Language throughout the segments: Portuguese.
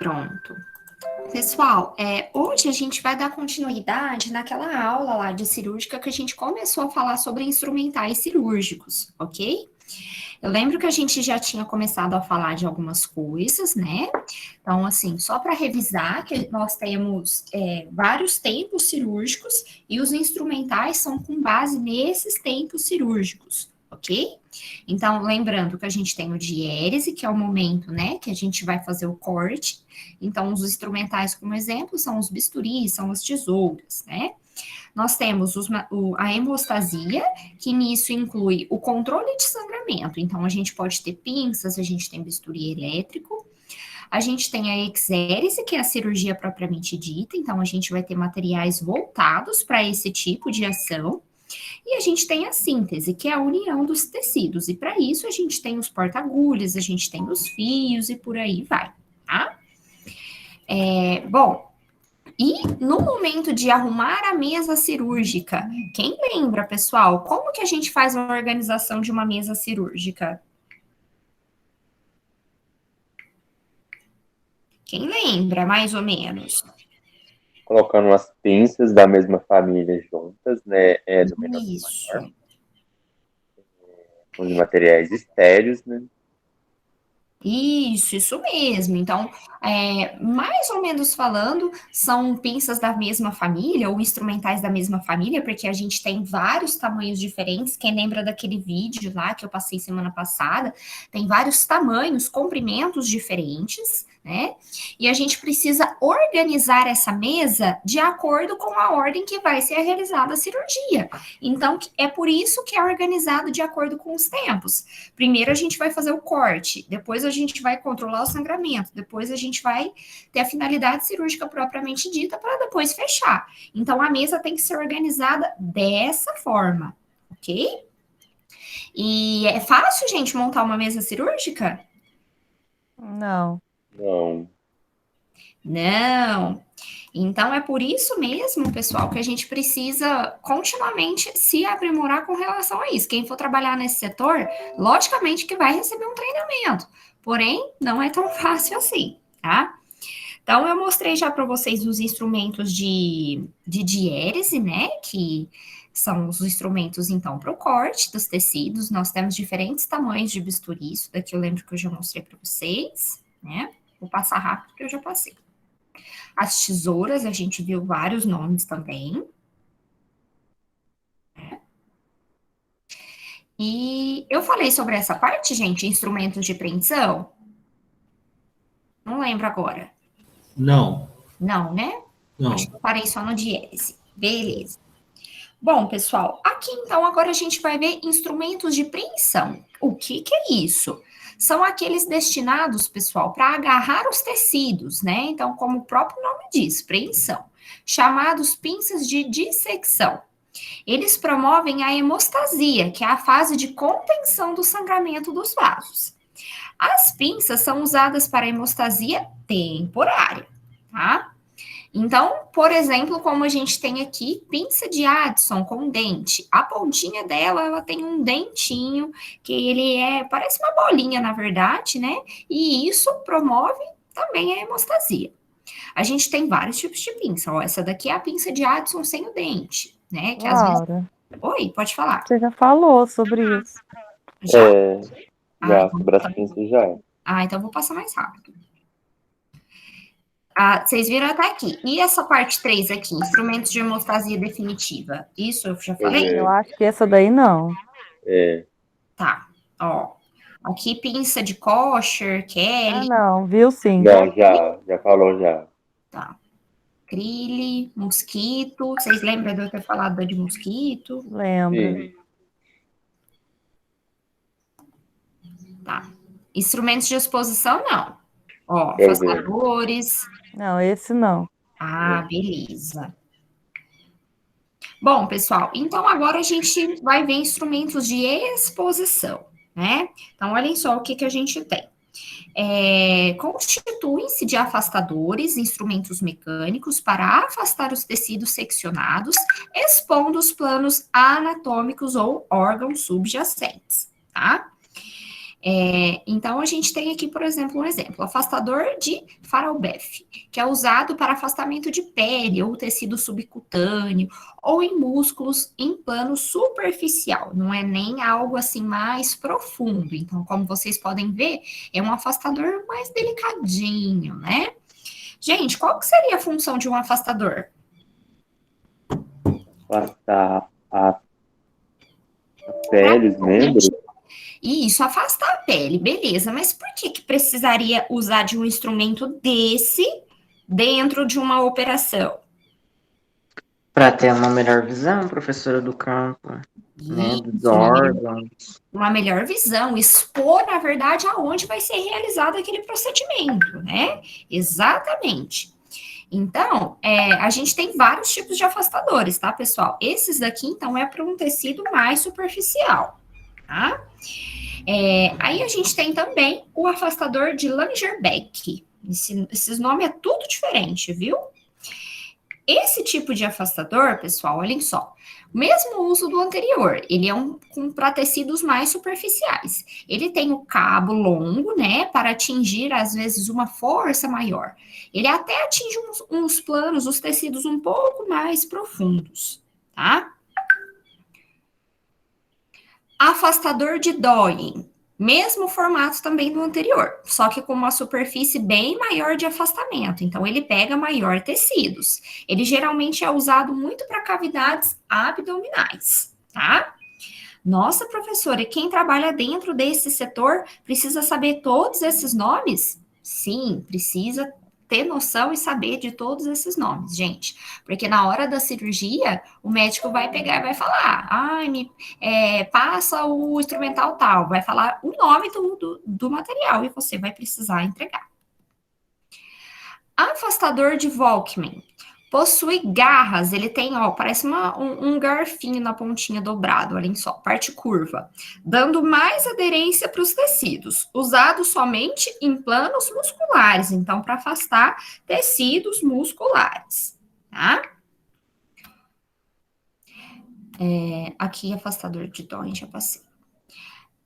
Pronto. Pessoal, hoje a gente vai dar continuidade naquela aula lá de cirúrgica que a gente começou a falar sobre instrumentais cirúrgicos, ok? Eu lembro que a gente já tinha começado a falar de algumas coisas, né? Então, assim, só para revisar, que nós temos vários tempos cirúrgicos e os instrumentais são com base nesses tempos cirúrgicos, ok? Então, lembrando que a gente tem o diérese, que é o momento, né, que a gente vai fazer o corte. Então, os instrumentais, como exemplo, são os bisturis, são as tesouras, né? Nós temos a hemostasia, que nisso inclui o controle de sangramento. Então, a gente pode ter pinças, a gente tem bisturi elétrico. A gente tem a exérese, que é a cirurgia propriamente dita. Então, a gente vai ter materiais voltados para esse tipo de ação. E a gente tem a síntese, que é a união dos tecidos. E para isso, a gente tem os porta-agulhas, a gente tem os fios e por aí vai, tá? Bom, e no momento de arrumar a mesa cirúrgica, quem lembra, pessoal, como que a gente faz a organização de uma mesa cirúrgica? Quem lembra, mais ou menos? Colocando as pinças da mesma família juntas, né? Do menor para o maior, Isso. com os materiais estéreos, né? Isso mesmo. Então, mais ou menos falando, são pinças da mesma família ou instrumentais da mesma família, porque a gente tem vários tamanhos diferentes. Quem lembra daquele vídeo lá que eu passei semana passada, tem vários tamanhos, comprimentos diferentes, né? E a gente precisa organizar essa mesa de acordo com a ordem que vai ser realizada a cirurgia. Então, é por isso que é organizado de acordo com os tempos. Primeiro a gente vai fazer o corte, depois a gente vai controlar o sangramento, depois a gente vai ter a finalidade cirúrgica propriamente dita para depois fechar. Então a mesa tem que ser organizada dessa forma, ok? E é fácil, gente, montar uma mesa cirúrgica? Não. Não. Não. Então é por isso mesmo, pessoal, que a gente precisa continuamente se aprimorar com relação a isso. Quem for trabalhar nesse setor, logicamente que vai receber um treinamento, porém não é tão fácil assim, tá? Então eu mostrei já para vocês os instrumentos de diérese, né? Que são os instrumentos, então, para o corte dos tecidos. Nós temos diferentes tamanhos de bisturi. Isso daqui eu lembro que eu já mostrei para vocês, né? Vou passar rápido porque eu já passei. As tesouras, a gente viu vários nomes também. E eu falei sobre essa parte, gente, instrumentos de preensão? Não lembro agora. Não. Não, né? Não. Acho que eu parei só no diérese. Beleza. Bom, pessoal, aqui então agora a gente vai ver instrumentos de preensão. O que é isso? São aqueles destinados, pessoal, para agarrar os tecidos, né? Então, como o próprio nome diz, preensão, chamados pinças de dissecção. Eles promovem a hemostasia, que é a fase de contenção do sangramento dos vasos. As pinças são usadas para hemostasia temporária, tá? Então, por exemplo, como a gente tem aqui, pinça de Addison com dente. A pontinha dela, ela tem um dentinho, que ele parece uma bolinha, na verdade, né? E isso promove também a hemostasia. A gente tem vários tipos de pinça. Ó, essa daqui é a pinça de Addison sem o dente, né? Que às vezes... Oi, pode falar. Você já falou sobre isso. Já? Já, sobre as pinças já. Então vou passar mais rápido. Vocês viram até aqui. E essa parte 3 aqui, instrumentos de hemostasia definitiva? Isso eu já falei? Eu acho que essa daí não. Tá, ó. Aqui pinça de Kosher, Kelly. Não, viu sim. Não, já falou já. Tá. Crille, mosquito. Vocês lembram de eu ter falado da de mosquito? Lembro. Sim. Tá. Instrumentos de exposição, não. Ó, afastadores. Não, esse não. Beleza. Bom, pessoal, então agora a gente vai ver instrumentos de exposição, né? Então, olhem só o que a gente tem. Constituem-se de afastadores, instrumentos mecânicos para afastar os tecidos seccionados, expondo os planos anatômicos ou órgãos subjacentes, tá? Então, a gente tem aqui, por exemplo, um exemplo, afastador de Faralbef, que é usado para afastamento de pele ou tecido subcutâneo, ou em músculos em plano superficial, não é nem algo assim mais profundo. Então, como vocês podem ver, é um afastador mais delicadinho, né? Gente, qual que seria a função de um afastador? Afastar a pele, os membros. Isso, afastar a pele, beleza, mas por que precisaria usar de um instrumento desse dentro de uma operação? Para ter uma melhor visão, professora, do campo, né, dos Isso, órgãos. uma melhor visão, expor, na verdade, aonde vai ser realizado aquele procedimento, né? Exatamente. Então, a gente tem vários tipos de afastadores, tá, pessoal? Esses daqui, então, é para um tecido mais superficial, tá? Aí a gente tem também o afastador de Langerbeck. Esses nomes é tudo diferente, viu? Esse tipo de afastador, pessoal, olhem só, mesmo uso do anterior, ele é para tecidos mais superficiais. Ele tem o cabo longo, né, para atingir, às vezes, uma força maior. Ele até atinge uns planos, os tecidos um pouco mais profundos, tá? Afastador de Doyen. Mesmo formato também do anterior, só que com uma superfície bem maior de afastamento. Então, ele pega maior tecidos. Ele geralmente é usado muito para cavidades abdominais, tá? Nossa, professora, e quem trabalha dentro desse setor precisa saber todos esses nomes? Sim, precisa ter noção e saber de todos esses nomes, gente. Porque na hora da cirurgia, o médico vai pegar e vai falar, passa o instrumental tal, vai falar o nome do material e você vai precisar entregar. Afastador de Volkmann. Possui garras, ele tem, parece um garfinho na pontinha dobrado, olhem só, parte curva, dando mais aderência para os tecidos, usado somente em planos musculares, então, para afastar tecidos musculares, tá? Aqui, afastador de Doyen, já passei.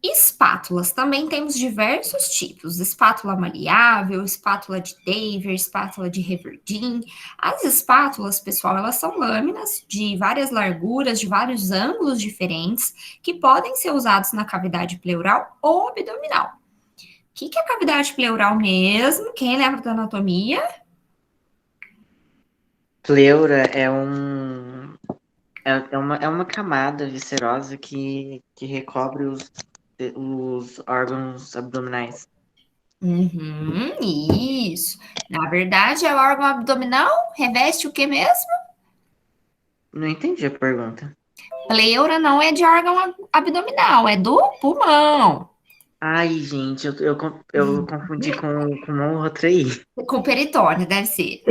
Espátulas, também temos diversos tipos, espátula maleável, espátula de Daver, espátula de Reverdin. As espátulas, pessoal, elas são lâminas de várias larguras, de vários ângulos diferentes, que podem ser usados na cavidade pleural ou abdominal. O que é a cavidade pleural mesmo? Quem lembra da anatomia? Pleura é uma camada viscerosa que recobre os órgãos abdominais. Isso. Na verdade, é o órgão abdominal, reveste o que mesmo? Não entendi a pergunta. Pleura não é de órgão abdominal, é do pulmão. Ai, gente, eu confundi com uma outra aí. Com peritônio, deve ser.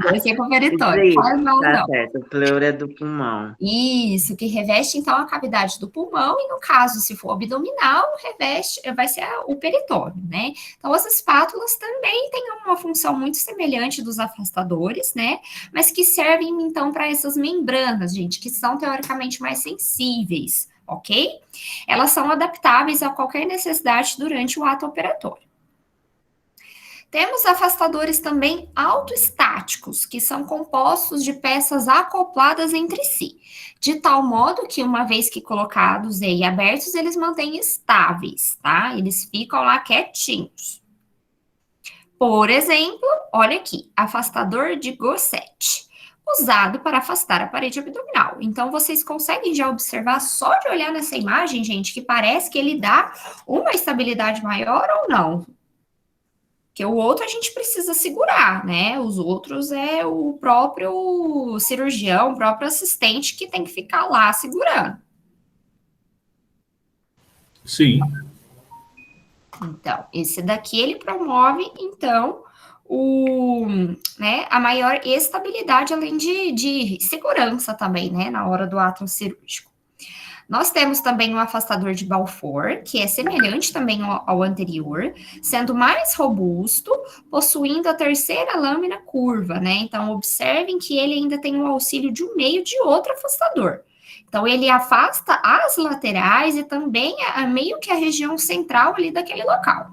Deve ser com peritônio. Isso aí, Faz mal, tá não. certo. O pleura é do pulmão. Isso, que reveste, então, a cavidade do pulmão, e no caso, se for abdominal, vai ser o peritônio, né? Então, as espátulas também têm uma função muito semelhante dos afastadores, né? Mas que servem, então, para essas membranas, gente, que são teoricamente mais sensíveis, ok? Elas são adaptáveis a qualquer necessidade durante o ato operatório. Temos afastadores também autoestáticos, que são compostos de peças acopladas entre si, de tal modo que, uma vez que colocados e abertos, eles mantêm estáveis, tá? Eles ficam lá quietinhos. Por exemplo, olha aqui, afastador de Gosset, usado para afastar a parede abdominal. Então, vocês conseguem já observar, só de olhar nessa imagem, gente, que parece que ele dá uma estabilidade maior ou não? Porque o outro a gente precisa segurar, né? Os outros é o próprio cirurgião, o próprio assistente que tem que ficar lá segurando. Sim. Então, esse daqui ele promove, então, a maior estabilidade, além de segurança também, né? Na hora do ato cirúrgico. Nós temos também um afastador de Balfour, que é semelhante também ao anterior, sendo mais robusto, possuindo a terceira lâmina curva, né? Então, observem que ele ainda tem o auxílio de um meio de outro afastador. Então, ele afasta as laterais e também meio que a região central ali daquele local.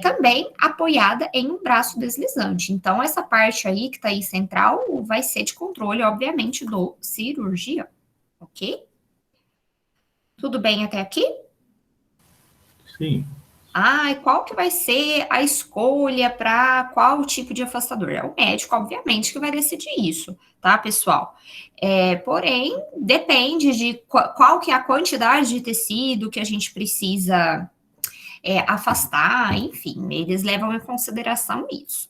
Também apoiada em um braço deslizante. Então, essa parte aí que tá aí central vai ser de controle, obviamente, do cirurgião, ok? Tudo bem até aqui? Sim. E qual que vai ser a escolha para qual tipo de afastador? É o médico, obviamente, que vai decidir isso, tá, pessoal? Porém, depende de qual que é a quantidade de tecido que a gente precisa afastar, enfim, eles levam em consideração isso.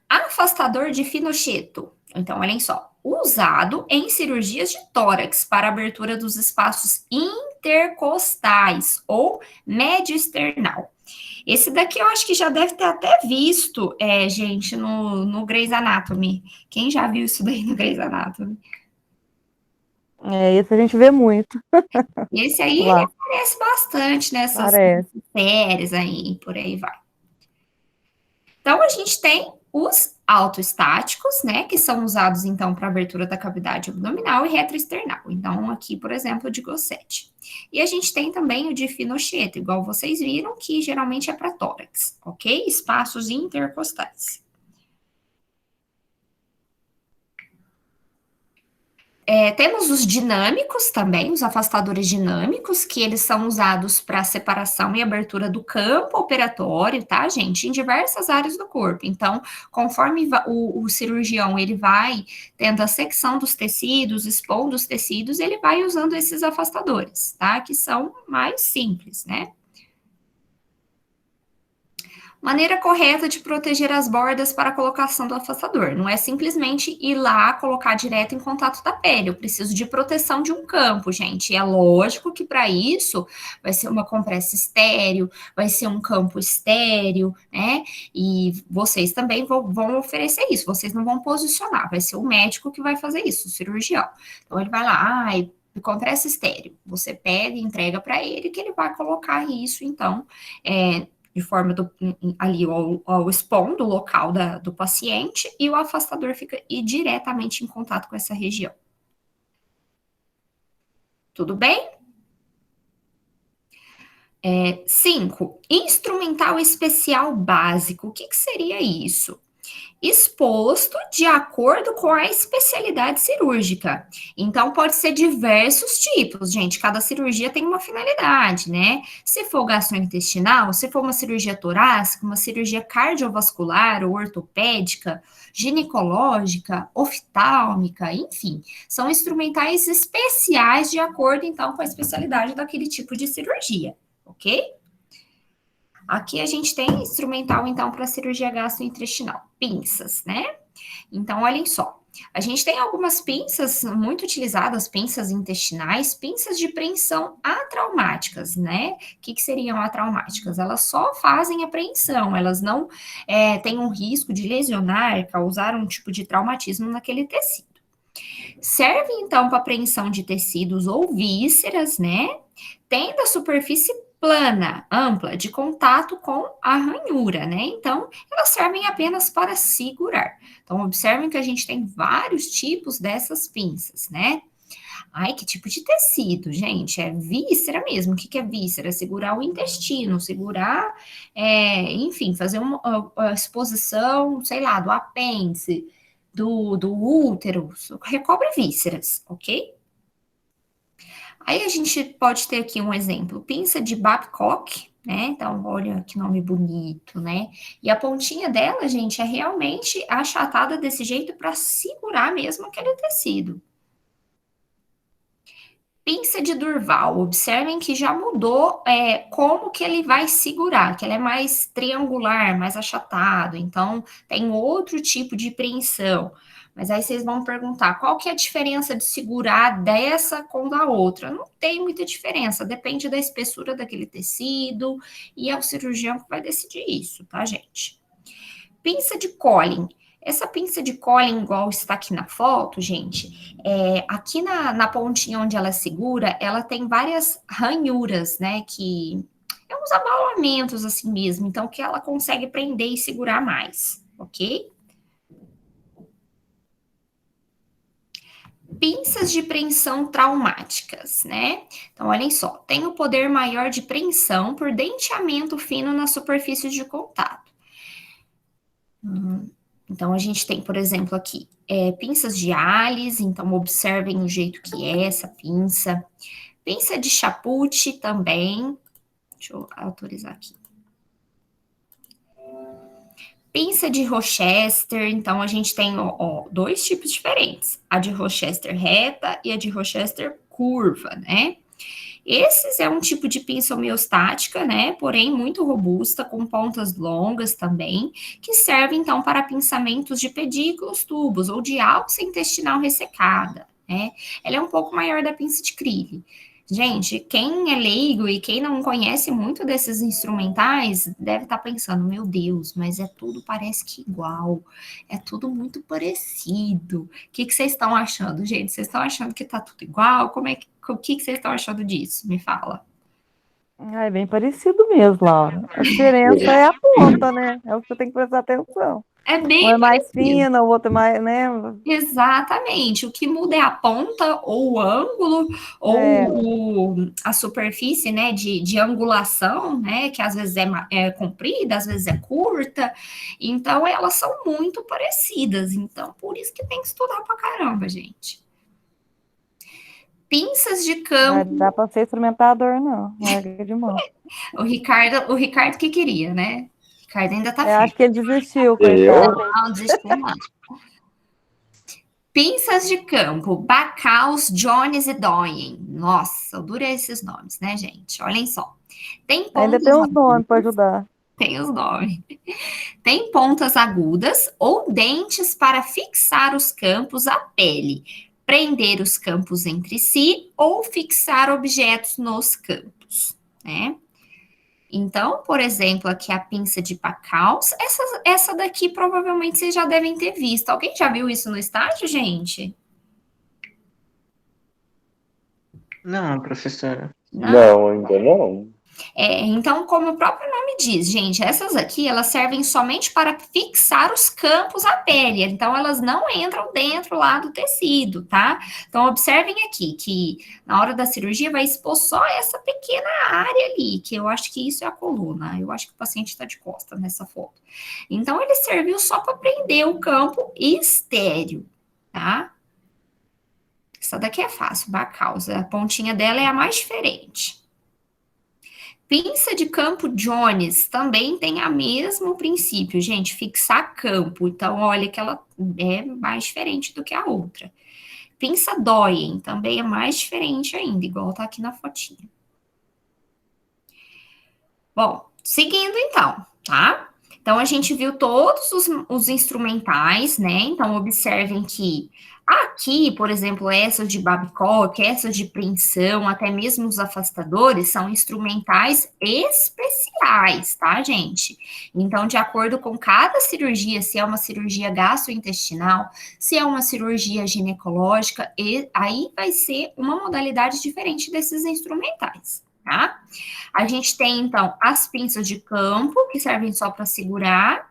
Afastador de finocheto. Então, olhem só, usado em cirurgias de tórax para abertura dos espaços intercostais ou médio-esternal. Esse daqui eu acho que já deve ter até visto, gente, no Grey's Anatomy. Quem já viu isso daí no Grey's Anatomy? Esse a gente vê muito. Esse aí, ele Lá, aparece bastante nessas parece. séries aí, por aí vai. Então, a gente tem os autoestáticos, né, que são usados, então, para abertura da cavidade abdominal e retroesternal. Então, aqui, por exemplo, o de Gosset. E a gente tem também o de Finocheto, igual vocês viram, que geralmente é para tórax, ok? Espaços intercostais. Temos os dinâmicos também, os afastadores dinâmicos, que eles são usados para separação e abertura do campo operatório, tá, gente? Em diversas áreas do corpo. Então, conforme o cirurgião ele vai tendo a secção dos tecidos, expondo os tecidos, ele vai usando esses afastadores, tá? Que são mais simples, né? Maneira correta de proteger as bordas para a colocação do afastador. Não é simplesmente ir lá colocar direto em contato da pele. Eu preciso de proteção de um campo, gente. E é lógico que para isso vai ser uma compressa estéreo, vai ser um campo estéreo, né? E vocês também vão oferecer isso. Vocês não vão posicionar. Vai ser o médico que vai fazer isso, o cirurgião. Então ele vai lá, compressa estéreo. Você pega e entrega para ele que ele vai colocar isso, então, de forma ali ao expondo o local do paciente e o afastador fica diretamente em contato com essa região. Tudo bem? 5. Instrumental especial básico. O que seria isso? Exposto de acordo com a especialidade cirúrgica. Então, pode ser diversos tipos, gente. Cada cirurgia tem uma finalidade, né? Se for gastrointestinal, se for uma cirurgia torácica, uma cirurgia cardiovascular ou ortopédica, ginecológica, oftálmica, enfim. São instrumentais especiais de acordo, então, com a especialidade daquele tipo de cirurgia, ok? Aqui a gente tem instrumental, então, para cirurgia gastrointestinal, pinças, né? Então, olhem só, a gente tem algumas pinças muito utilizadas, pinças intestinais, pinças de preensão atraumáticas, né? O que seriam atraumáticas? Elas só fazem a preensão, elas não têm um risco de lesionar, causar um tipo de traumatismo naquele tecido. Serve, então, para preensão de tecidos ou vísceras, né? Tendo a superfície plana, ampla, de contato com a ranhura, né? Então, elas servem apenas para segurar. Então, observem que a gente tem vários tipos dessas pinças, né? Ai, que tipo de tecido, gente? É víscera mesmo. O que é víscera? Segurar o intestino, segurar, enfim, fazer uma exposição, sei lá, do apêndice, do útero, recobre vísceras, ok? Aí a gente pode ter aqui um exemplo, pinça de Babcock, né? Então, olha que nome bonito, né? E a pontinha dela, gente, é realmente achatada desse jeito para segurar mesmo aquele tecido. Pinça de Durval, observem que já mudou como que ele vai segurar, que ele é mais triangular, mais achatado, então tem outro tipo de preensão. Mas aí vocês vão perguntar, qual que é a diferença de segurar dessa com da outra? Não tem muita diferença, depende da espessura daquele tecido, e é o cirurgião que vai decidir isso, tá, gente? Pinça de Collin. Essa pinça de Collin, igual está aqui na foto, gente, aqui na pontinha onde ela segura, ela tem várias ranhuras, né, que é uns abalamentos assim mesmo, então que ela consegue prender e segurar mais, ok? Pinças de preensão traumáticas, né? Então, olhem só, tem o poder maior de preensão por denteamento fino nas superfícies de contato. Então, a gente tem, por exemplo, aqui, pinças de Alice, então observem o jeito que é essa pinça. Pinça de Chaput também. Deixa eu autorizar aqui. Pinça de Rochester, então a gente tem dois tipos diferentes. A de Rochester reta e a de Rochester curva, né? Esses é um tipo de pinça homeostática, né? Porém, muito robusta, com pontas longas também, que serve, então, para pinçamentos de pedículos, tubos ou de alça intestinal ressecada, né? Ela é um pouco maior da pinça de Crille. Gente, quem é leigo e quem não conhece muito desses instrumentais deve estar pensando, meu Deus, mas é tudo parece que igual, é tudo muito parecido. O que vocês estão achando, gente? Vocês estão achando que tá tudo igual? O que vocês estão achando disso? Me fala. É bem parecido mesmo, Laura. A diferença é a ponta, né? É o que você tem que prestar atenção. É Um bem é mais parecido. fina, o outro é mais, né? Exatamente. O que muda é a ponta, ou o ângulo, ou a superfície, né, de angulação, né, que às vezes é comprida, às vezes é curta. Então, elas são muito parecidas. Então, por isso que tem que estudar pra caramba, gente. Pinças de Não campo. dá para ser instrumentador, não. Larga de mão. O Ricardo que queria, né? O Ricardo ainda tá Acho firme. que ele desistiu, Eu? coitado. Não, desistiu não. Pinças de campo, Bacaus, Jones e Doyen. Nossa, eu adorei esses nomes, né, gente? Olhem só. Tem Ainda pontas tem uns nomes para agudas, ajudar. tem os nomes. Tem pontas agudas ou dentes para fixar os campos à pele, prender os campos entre si ou fixar objetos nos campos, né? Então, por exemplo, aqui a pinça de Bacaus, essa daqui provavelmente vocês já devem ter visto. Alguém já viu isso no estágio, gente? Não, professora. Não, ainda não. Então, como o próprio nome diz, gente, essas aqui, elas servem somente para fixar os campos à pele. Então, elas não entram dentro lá do tecido, tá? Então, observem aqui que na hora da cirurgia vai expor só essa pequena área ali, que eu acho que isso é a coluna. Eu acho que o paciente está de costas nessa foto. Então, ele serviu só para prender o campo estéreo, tá? Essa daqui é fácil, Bacausa. A pontinha dela é a mais diferente. Pinça de campo Jones também tem o mesmo princípio, gente, fixar campo. Então, olha que ela é mais diferente do que a outra. Pinça Doyen também é mais diferente ainda, igual tá aqui na fotinha. Bom, seguindo então, tá? Então, a gente viu todos os instrumentais, né? Então, observem que aqui, por exemplo, essas de Babcock, essas de preensão, até mesmo os afastadores, são instrumentais especiais, tá, gente? Então, de acordo com cada cirurgia, se é uma cirurgia gastrointestinal, se é uma cirurgia ginecológica, aí vai ser uma modalidade diferente desses instrumentais, tá? A gente tem, então, as pinças de campo, que servem só para segurar.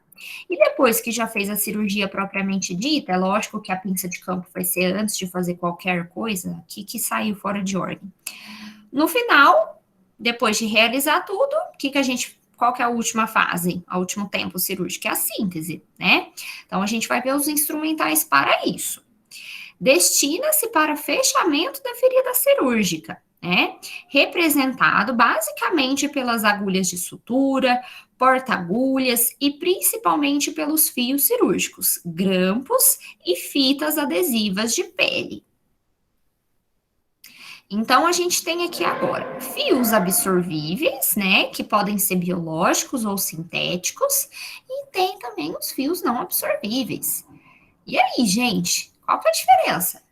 E depois que já fez a cirurgia propriamente dita, é lógico que a pinça de campo vai ser antes de fazer qualquer coisa que saiu fora de ordem. No final, depois de realizar tudo, qual que é a última fase, o último tempo cirúrgico? É a síntese, né? Então, a gente vai ver os instrumentais para isso. Destina-se para fechamento da ferida cirúrgica, né? Representado basicamente pelas agulhas de sutura, porta-agulhas e principalmente pelos fios cirúrgicos, grampos e fitas adesivas de pele. Então, a gente tem aqui agora fios absorvíveis, né, que podem ser biológicos ou sintéticos, e tem também os fios não absorvíveis. E aí, gente, qual que é a diferença?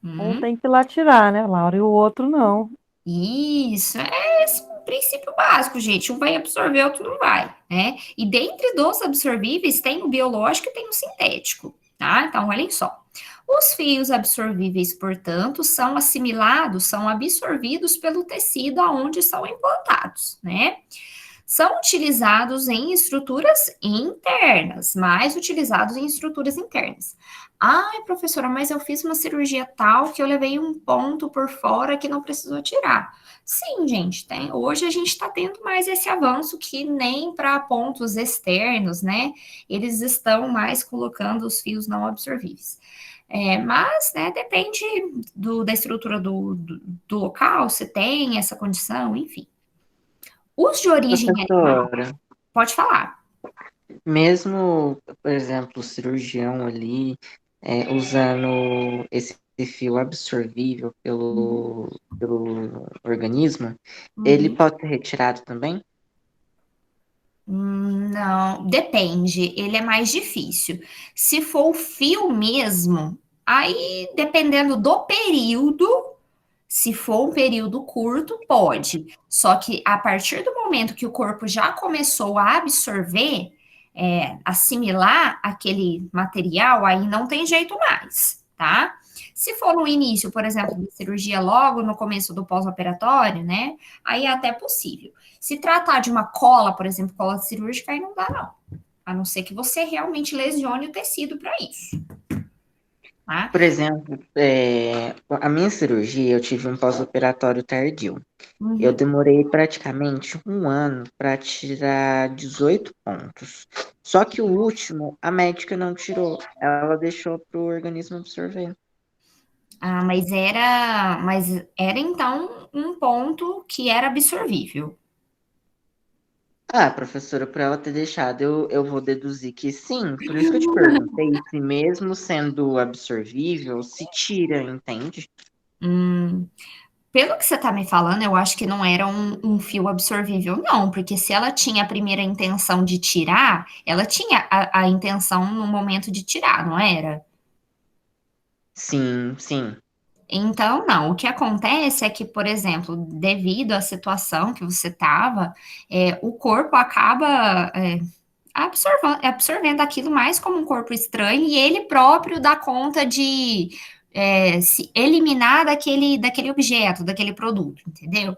Um tem que ir lá tirar, né, Laura? E o outro não. Isso, é esse princípio básico, gente. Um vai absorver, outro não vai, né? E dentre dos absorvíveis, tem o biológico e tem o sintético, tá? Então, olhem só. Os fios absorvíveis, portanto, são assimilados, são absorvidos pelo tecido aonde são implantados, né? são utilizados em estruturas internas, mais utilizados em estruturas internas. Ai, professora, mas eu fiz uma cirurgia tal que eu levei um ponto por fora que não precisou tirar. Sim, gente, tem. Hoje a gente está tendo mais esse avanço que nem para pontos externos, né? Eles estão mais colocando os fios não absorvíveis. Mas, né, depende da estrutura do local, se tem essa condição, enfim. Os de origem animal, Professora, pode falar. mesmo, por exemplo, o cirurgião ali usando esse fio absorvível pelo organismo, ele Uhum. pode ser retirado também? Não, depende, ele é mais difícil. Se for o fio mesmo, aí dependendo do período, se for um período curto, pode. Só que a partir do momento que o corpo já começou a absorver, assimilar aquele material, aí não tem jeito mais, tá? Se for no início, por exemplo, da cirurgia, logo no começo do pós-operatório, né? Aí é até possível. Se tratar de uma cola, por exemplo, cola cirúrgica, aí não dá, não. A não ser que você realmente lesione o tecido para isso, tá? Por exemplo, a minha cirurgia, eu tive um pós-operatório tardio. Eu Uhum. demorei praticamente um ano para tirar 18 pontos. Só que o último, a médica não tirou. Ela deixou para o organismo absorver. Ah, mas era então um ponto que era absorvível. Ah, professora, por ela ter deixado, eu vou deduzir que sim. Por isso que eu te perguntei se mesmo sendo absorvível, se tira, entende? Hum, Pelo que você está me falando, eu acho que não era um fio absorvível, não, porque se ela tinha a primeira intenção de tirar, ela tinha a intenção no momento de tirar, não era? Sim, sim. Então, não. O que acontece é que, por exemplo, devido à situação que você estava, o corpo acaba absorvendo aquilo mais como um corpo estranho e ele próprio dá conta de se eliminar daquele objeto, daquele produto, entendeu?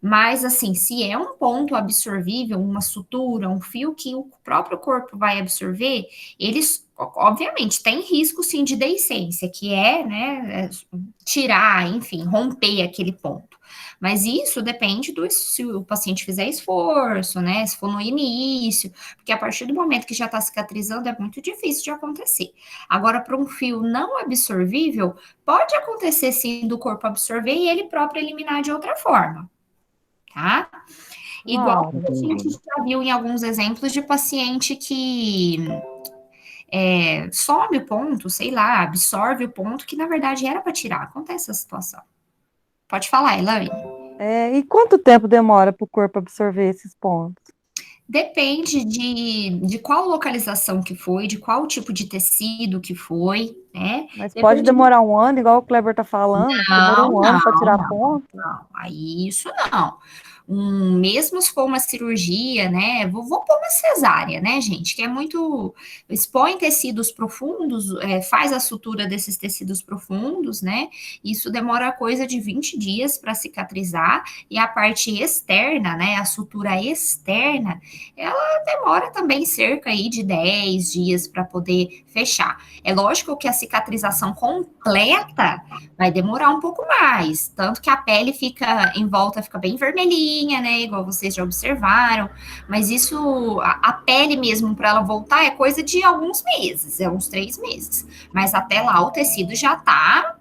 Mas, assim, se é um ponto absorvível, uma sutura, um fio que o próprio corpo vai absorver, eles, obviamente, tem risco, sim, de deiscência, que né, tirar, enfim, romper aquele ponto. Mas isso depende se o paciente fizer esforço, né, se for no início, porque a partir do momento que já está cicatrizando, é muito difícil de acontecer. Agora, para um fio não absorvível, pode acontecer, sim, do corpo absorver e ele próprio eliminar de outra forma, tá? Igual Nossa. a gente Entendi. já viu em alguns exemplos de paciente que some o ponto, sei lá, absorve o ponto que na verdade era para tirar. Acontece essa situação. Pode falar, Elaine. E quanto tempo demora para o corpo absorver esses pontos? Depende de qual localização que foi, de qual tipo de tecido que foi, né? Mas pode Depende. demorar um ano, igual o Kleber está falando, que demorou Não, um ano para não, tirar não, ponto. não. Aí isso não. Mesmo se for uma cirurgia, né? Vou pôr uma cesárea, né, gente? Que é muito. Expõe tecidos profundos, faz a sutura desses tecidos profundos, né? Isso demora coisa de 20 dias para cicatrizar. E a parte externa, né? A sutura externa, ela demora também cerca aí de 10 dias para poder fechar. É lógico que a cicatrização completa vai demorar um pouco mais, tanto que a pele fica em volta, fica bem vermelhinha, né? Igual vocês já observaram, mas isso, a pele mesmo, para ela voltar, é coisa de alguns meses, uns 3 meses. Mas até lá o tecido já tá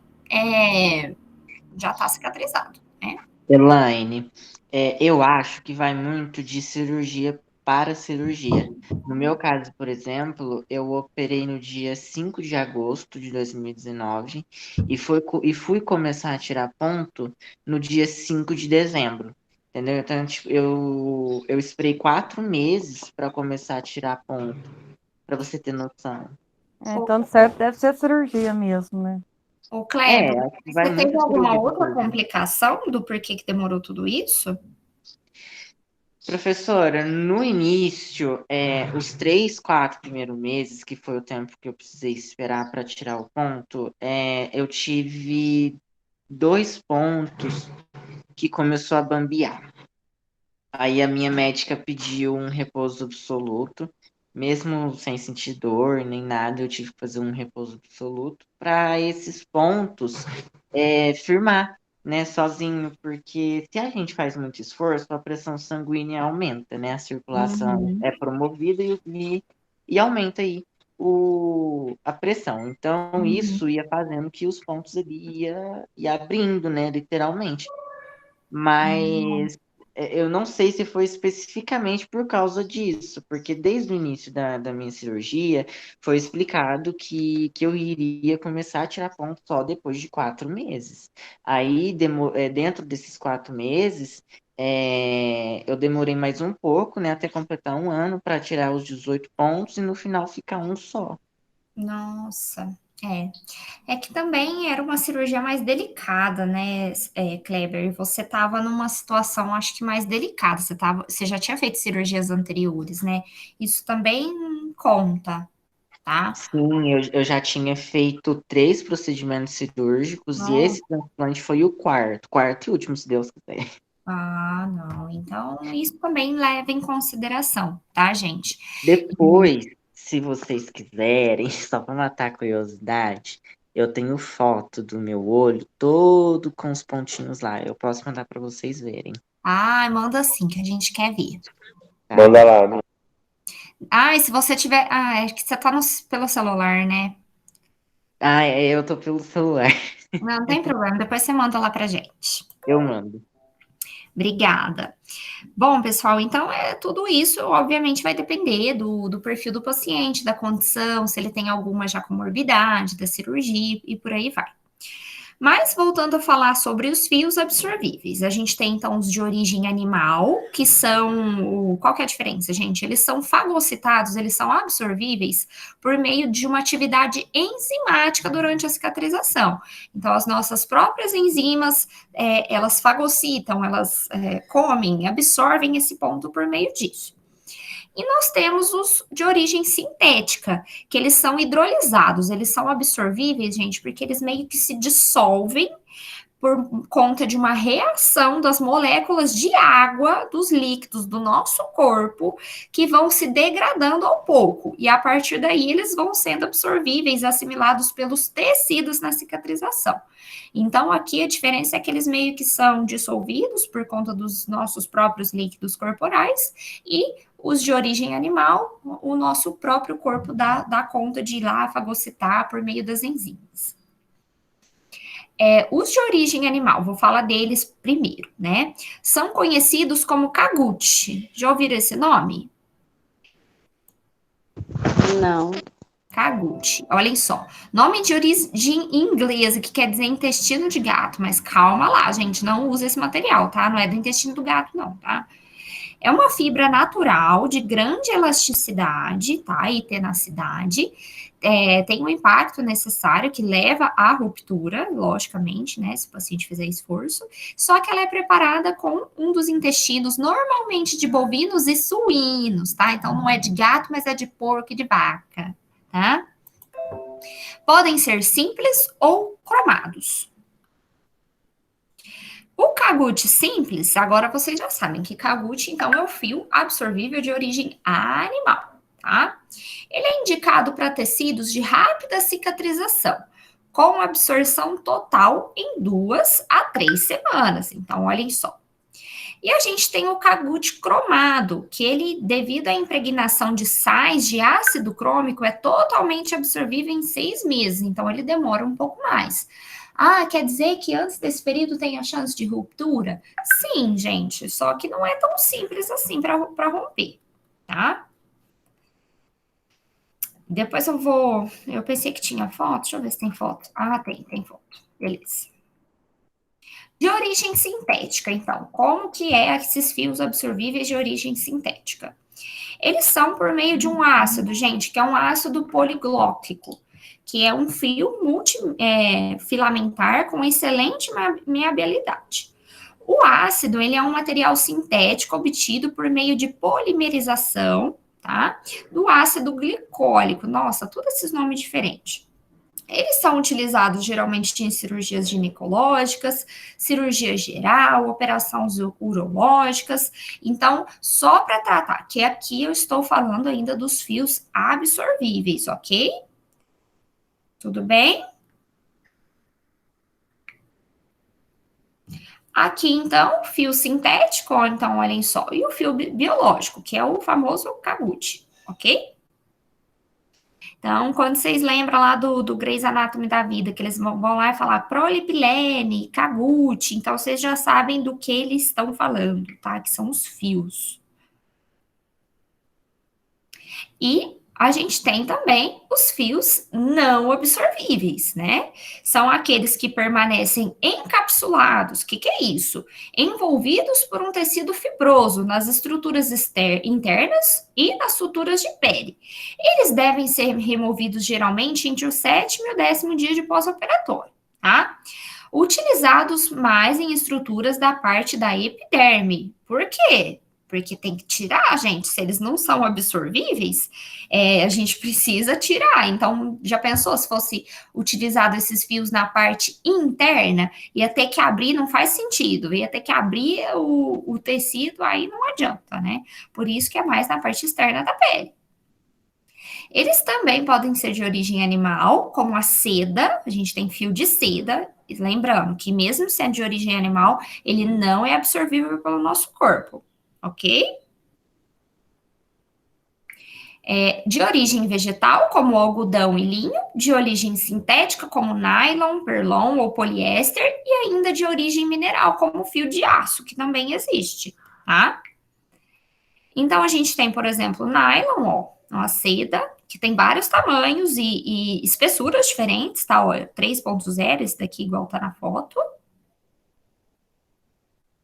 cicatrizado, né? Elaine, eu acho que vai muito de cirurgia para cirurgia. No meu caso, por exemplo, eu operei no dia 5 de agosto de 2019 e fui começar a tirar ponto no dia 5 de dezembro. Entendeu? Então, tipo, eu esperei 4 meses para começar a tirar ponto, para você ter noção. Então, certo, deve ser cirurgia mesmo, né? O Kleber, Acho que vai você teve muito alguma cirurgia para outra cirurgia. complicação do porquê que demorou tudo isso? Professora, no início, os 3, 4 primeiros meses, que foi o tempo que eu precisei esperar para tirar o ponto, eu tive 2 pontos que começou a bambear. Aí a minha médica pediu um repouso absoluto, mesmo sem sentir dor nem nada, eu tive que fazer um repouso absoluto para esses pontos firmar, né, sozinho, porque se a gente faz muito esforço, a pressão sanguínea aumenta, né, a circulação Uhum, é promovida e aumenta aí a pressão. Então, uhum. isso ia fazendo que os pontos ali ia abrindo, né, literalmente. Mas eu não sei se foi especificamente por causa disso, porque desde o início da minha cirurgia foi explicado que eu iria começar a tirar ponto só depois de 4 meses. Aí, dentro desses 4 meses, eu demorei mais um pouco, né, até completar um ano para tirar os 18 pontos e no final ficar um só. Nossa, é. É que também era uma cirurgia mais delicada, né, Kleber? E você estava numa situação, acho que mais delicada. Você já tinha feito cirurgias anteriores, né? Isso também conta, tá? Sim, eu já tinha feito 3 procedimentos cirúrgicos e Não. esse transplante foi o quarto e último, se Deus quiser. Ah, não. Então, isso também leva em consideração, tá, gente? Depois, se vocês quiserem, só para matar a curiosidade, eu tenho foto do meu olho todo com os pontinhos lá. Eu posso mandar para vocês verem, Ah, manda sim, que a gente quer ver. tá? Manda lá, amigo. Ah, e se você tiver. Ah, é que você tá pelo celular, né? Ah, eu tô pelo celular. Não tem problema, depois você manda lá pra gente. Eu mando. Obrigada. Bom, pessoal, então tudo isso, obviamente, vai depender do perfil do paciente, da condição, se ele tem alguma já comorbidade, da cirurgia e por aí vai. Mas voltando a falar sobre os fios absorvíveis, a gente tem então os de origem animal, que são. Qual que é a diferença, gente? Eles são fagocitados, eles são absorvíveis por meio de uma atividade enzimática durante a cicatrização. Então, as nossas próprias enzimas, elas fagocitam, elas comem, absorvem esse ponto por meio disso. E nós temos os de origem sintética, que eles são hidrolisados, eles são absorvíveis, gente, porque eles meio que se dissolvem por conta de uma reação das moléculas de água dos líquidos do nosso corpo que vão se degradando ao pouco. E a partir daí eles vão sendo absorvíveis, assimilados pelos tecidos na cicatrização. Então aqui a diferença é que eles meio que são dissolvidos por conta dos nossos próprios líquidos corporais e os de origem animal, o nosso próprio corpo dá conta de ir lá fagocitar por meio das enzimas. Os de origem animal, vou falar deles primeiro, né? São conhecidos como Kagut. Já ouviram esse nome? Não. Kagut. Olhem só. Nome de origem inglesa, que quer dizer intestino de gato. Mas calma lá, gente. Não usa esse material, tá? Não é do intestino do gato, não, tá? É uma fibra natural de grande elasticidade, tá? E tenacidade. Tem um impacto necessário que leva à ruptura, logicamente, né? Se o paciente fizer esforço. Só que ela é preparada com um dos intestinos, normalmente de bovinos e suínos, tá? Então não é de gato, mas é de porco e de vaca, tá? Podem ser simples ou cromados. O Kagut simples, agora vocês já sabem que Kagut, então, é o fio absorvível de origem animal, tá? Ele é indicado para tecidos de rápida cicatrização, com absorção total em 2 a 3 semanas. Então, olhem só. E a gente tem o Kagut cromado, que ele, devido à impregnação de sais de ácido crômico, é totalmente absorvível em 6 meses. Então, ele demora um pouco mais. Ah, quer dizer que antes desse período tem a chance de ruptura? Sim, gente, só que não é tão simples assim para romper, tá? Depois eu pensei que tinha foto, deixa eu ver se tem foto. Ah, tem foto, beleza. De origem sintética, então, como que é esses fios absorvíveis de origem sintética? Eles são por meio de um ácido, gente, que é um ácido poliglótico, que é um fio multifilamentar com excelente maleabilidade. O ácido, ele é um material sintético obtido por meio de polimerização, tá? Do ácido glicólico. Nossa, todos esses nomes diferentes. Eles são utilizados geralmente em cirurgias ginecológicas, cirurgia geral, operações urológicas. Então, só para tratar, que aqui eu estou falando ainda dos fios absorvíveis, ok? Tudo bem? Aqui, então, fio sintético, ó, então, olhem só, e o fio biológico, que é o famoso Kagut, ok? Então, quando vocês lembram lá do Grey's Anatomy da vida, que eles vão lá e falar prolipilene, Kagut, então vocês já sabem do que eles estão falando, tá? Que são os fios. E a gente tem também os fios não absorvíveis, né? São aqueles que permanecem encapsulados. O que é isso? Envolvidos por um tecido fibroso nas estruturas internas e nas suturas de pele. Eles devem ser removidos geralmente entre o 7º e o 10º dia de pós-operatório, tá? Utilizados mais em estruturas da parte da epiderme. Por quê? Porque tem que tirar, gente. Se eles não são absorvíveis, a gente precisa tirar. Então, já pensou se fosse utilizado esses fios na parte interna? Ia ter que abrir, não faz sentido. Ia ter que abrir o tecido, aí não adianta, né? Por isso que é mais na parte externa da pele. Eles também podem ser de origem animal, como a seda. A gente tem fio de seda. Lembrando que mesmo sendo de origem animal, ele não é absorvível pelo nosso corpo. Ok? De origem vegetal, como algodão e linho, de origem sintética, como nylon, perlon ou poliéster, e ainda de origem mineral, como fio de aço, que também existe, tá? Então, a gente tem, por exemplo, nylon, ó, uma seda, que tem vários tamanhos e espessuras diferentes, tá? Ó, 3.0, esse daqui igual tá na foto.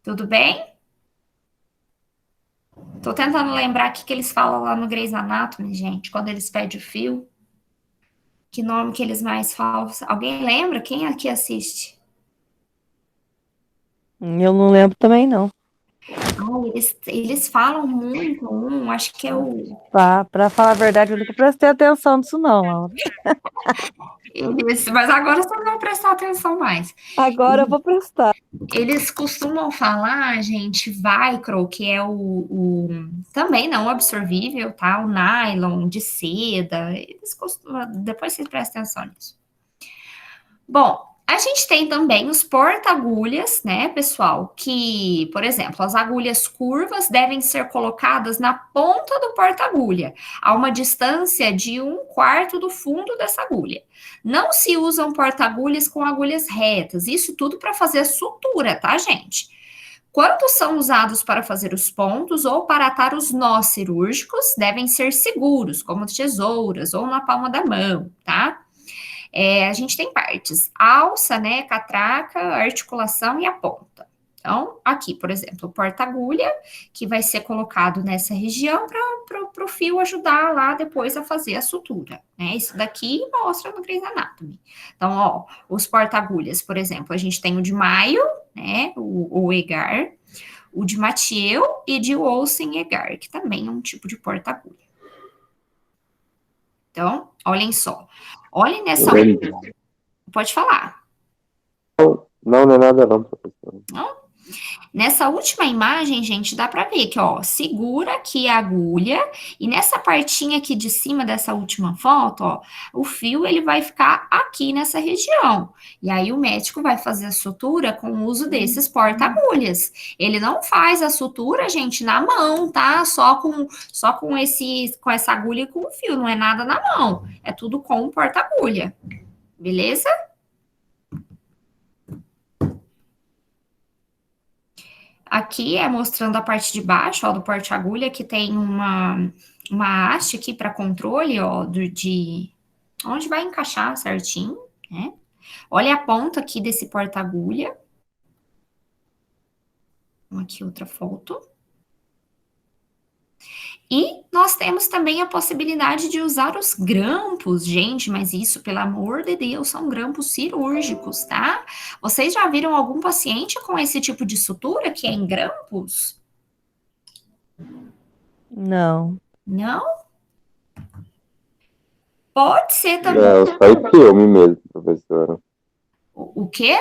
Tudo bem? Tô tentando lembrar o que eles falam lá no Grey's Anatomy, gente, quando eles pedem o fio. Que nome que eles mais falam? Alguém lembra? Quem aqui assiste? Eu não lembro também, não. Eles falam muito, acho que é o... Pra falar a verdade, eu nunca prestei atenção nisso, não, Laura. Mas agora vocês vão prestar atenção mais. Agora eu vou prestar. Eles costumam falar, gente, Vicryl, que é também não absorvível, tá? O nylon de seda. Eles costumam, depois vocês prestem atenção nisso. Bom, a gente tem também os porta-agulhas, né, pessoal? Que, por exemplo, as agulhas curvas devem ser colocadas na ponta do porta-agulha, a uma distância de 1/4 do fundo dessa agulha. Não se usam porta-agulhas com agulhas retas, isso tudo para fazer sutura, tá, gente? Quando são usados para fazer os pontos ou para atar os nós cirúrgicos, devem ser seguros, como tesouras ou na palma da mão, tá? A gente tem partes, alça, né, catraca, articulação e a ponta. Então, aqui, por exemplo, o porta-agulha, que vai ser colocado nessa região para o fio ajudar lá depois a fazer a sutura, né? Isso daqui mostra no Grey's Anatomy. Então, ó, os porta-agulhas, por exemplo, a gente tem o de Mayo, né, o Egar, o de Mathieu e de Olsen Egar, que também é um tipo de porta-agulha. Então, olhem só. Olhem nessa... Pode falar. Não é nada não, professor. Não? Nessa última imagem, gente, dá para ver que, ó, segura aqui a agulha e nessa partinha aqui de cima dessa última foto, ó, o fio ele vai ficar aqui nessa região. E aí o médico vai fazer a sutura com o uso desses porta-agulhas. Ele não faz a sutura, gente, na mão, tá? Só com essa agulha e com o fio, não é nada na mão. É tudo com o porta-agulha. Beleza? Aqui é mostrando a parte de baixo, ó, do porta-agulha, que tem uma haste aqui para controle, ó, de onde vai encaixar certinho, né? Olha a ponta aqui desse porta-agulha. Aqui outra foto. E nós temos também a possibilidade de usar os grampos, gente, mas isso, pelo amor de Deus, são grampos cirúrgicos, tá? Vocês já viram algum paciente com esse tipo de sutura que é em grampos? Não. Não? Pode ser também. Não, só em filme mesmo, professora. O quê?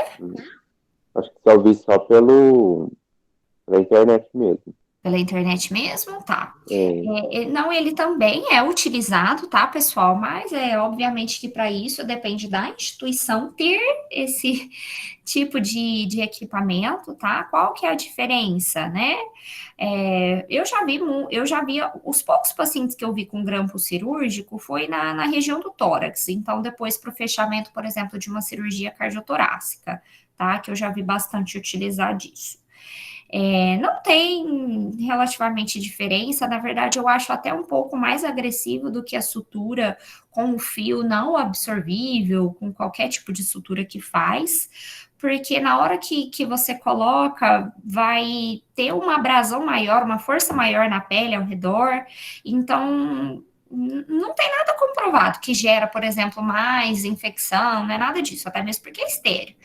Acho que só vi só pela internet mesmo. Pela internet mesmo? Tá. É, Não, ele também é utilizado, tá, pessoal? Mas obviamente que para isso depende da instituição ter esse tipo de equipamento, tá? Qual que é a diferença, né? Eu já vi os poucos pacientes que eu vi com grampo cirúrgico foi na região do tórax. Então, depois para o fechamento, por exemplo, de uma cirurgia cardiotorácica, tá? Que eu já vi bastante utilizar disso. Não tem relativamente diferença, na verdade, eu acho até um pouco mais agressivo do que a sutura com o fio não absorvível, com qualquer tipo de sutura que faz, porque na hora que você coloca, vai ter uma abrasão maior, uma força maior na pele ao redor, então não tem nada comprovado que gera, por exemplo, mais infecção, não é nada disso, até mesmo porque é estéreo.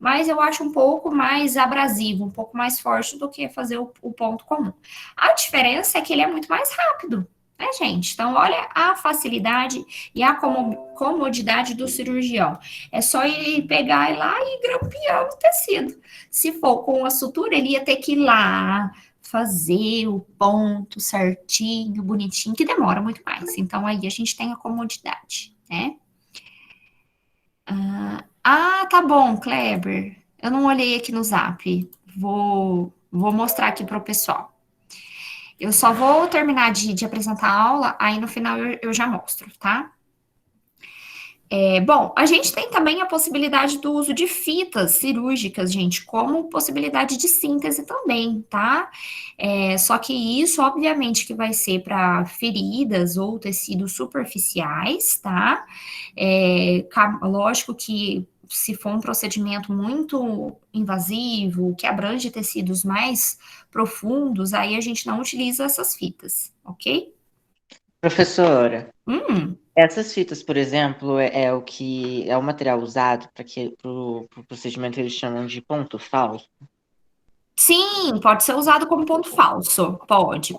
Mas eu acho um pouco mais abrasivo, um pouco mais forte do que fazer o ponto comum. A diferença é que ele é muito mais rápido, né, gente? Então, olha a facilidade e a comodidade do cirurgião. É só ele pegar e ir lá e grampear o tecido. Se for com a sutura, ele ia ter que ir lá, fazer o ponto certinho, bonitinho, que demora muito mais. Então, aí a gente tem a comodidade, né? Tá bom, Kleber. Eu não olhei aqui no Zap. Vou mostrar aqui para o pessoal. Eu só vou terminar de apresentar a aula, aí no final eu já mostro, tá? Bom, a gente tem também a possibilidade do uso de fitas cirúrgicas, gente, como possibilidade de síntese também, tá? Só que isso, obviamente, que vai ser para feridas ou tecidos superficiais, tá? Lógico que se for um procedimento muito invasivo, que abrange tecidos mais profundos, aí a gente não utiliza essas fitas, ok? Professora, Hum. essas fitas, por exemplo, é o material usado para o procedimento que eles chamam de ponto falso. Sim, pode ser usado como ponto falso. Pode.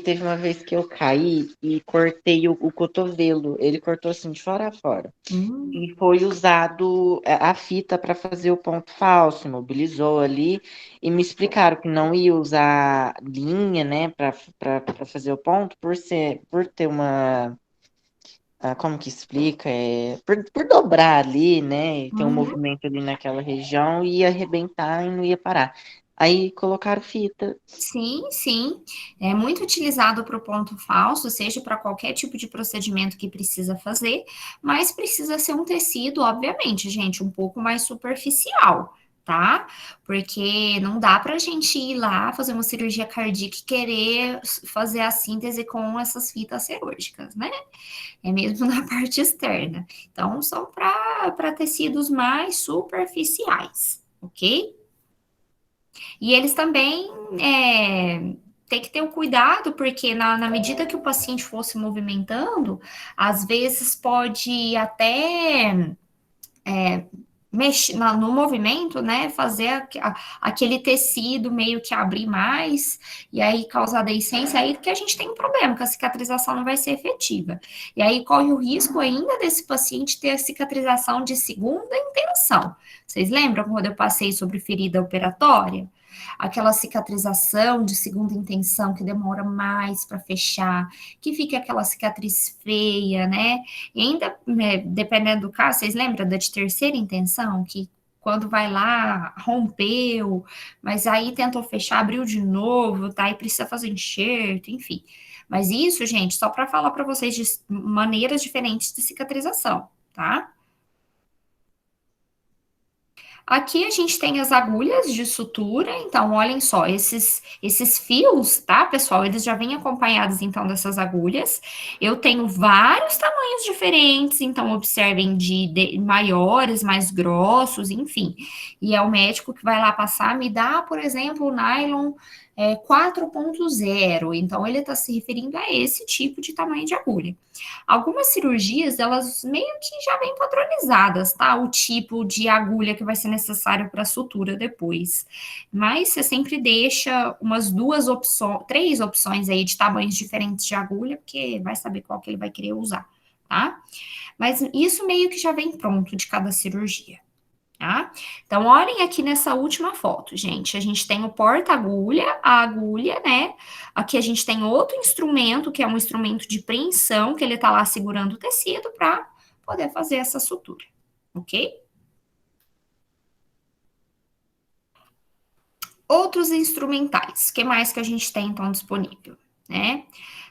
Teve uma vez que eu caí e cortei o cotovelo. Ele cortou assim de fora a fora. E foi usado a fita para fazer o ponto falso, imobilizou ali. E me explicaram que não ia usar linha, né, para fazer o ponto, por ter uma. Como que explica? Por dobrar ali, né? E ter um movimento ali naquela região, ia arrebentar e não ia parar. Aí colocaram fita. Sim. É muito utilizado para o ponto falso, seja para qualquer tipo de procedimento que precisa fazer, mas precisa ser um tecido, obviamente, gente, um pouco mais superficial, tá? Porque não dá para a gente ir lá fazer uma cirurgia cardíaca e querer fazer a síntese com essas fitas cirúrgicas, né? É mesmo na parte externa. Então, são para tecidos mais superficiais, ok? E eles também têm que ter o cuidado, porque na medida que o paciente for se movimentando, às vezes pode até mexer no movimento, né? Fazer aquele tecido meio que abrir mais, e aí causar deiscência, aí que a gente tem um problema, que a cicatrização não vai ser efetiva. E aí corre o risco ainda desse paciente ter a cicatrização de segunda intenção. Vocês lembram quando eu passei sobre ferida operatória? Aquela cicatrização de segunda intenção que demora mais para fechar, que fica aquela cicatriz feia, né? E ainda, dependendo do caso, vocês lembram da de terceira intenção, que quando vai lá, rompeu, mas aí tentou fechar, abriu de novo, tá? E precisa fazer enxerto, enfim. Mas isso, gente, só para falar para vocês de maneiras diferentes de cicatrização, tá? Aqui a gente tem as agulhas de sutura, então olhem só, esses fios, tá, pessoal? Eles já vêm acompanhados então dessas agulhas. Eu tenho vários tamanhos diferentes, então observem de maiores, mais grossos, enfim. E é o médico que vai lá passar, me dá, por exemplo, o nylon 4.0, então ele está se referindo a esse tipo de tamanho de agulha. Algumas cirurgias, elas meio que já vêm padronizadas, tá? O tipo de agulha que vai ser necessário para sutura depois. Mas você sempre deixa umas três opções aí de tamanhos diferentes de agulha, porque vai saber qual que ele vai querer usar, tá? Mas isso meio que já vem pronto de cada cirurgia, tá? Então, olhem aqui nessa última foto, gente. A gente tem o porta-agulha, a agulha, né? Aqui a gente tem outro instrumento, que é um instrumento de preensão, que ele tá lá segurando o tecido para poder fazer essa sutura, ok? Outros instrumentais, o que mais que a gente tem, então, disponível, né?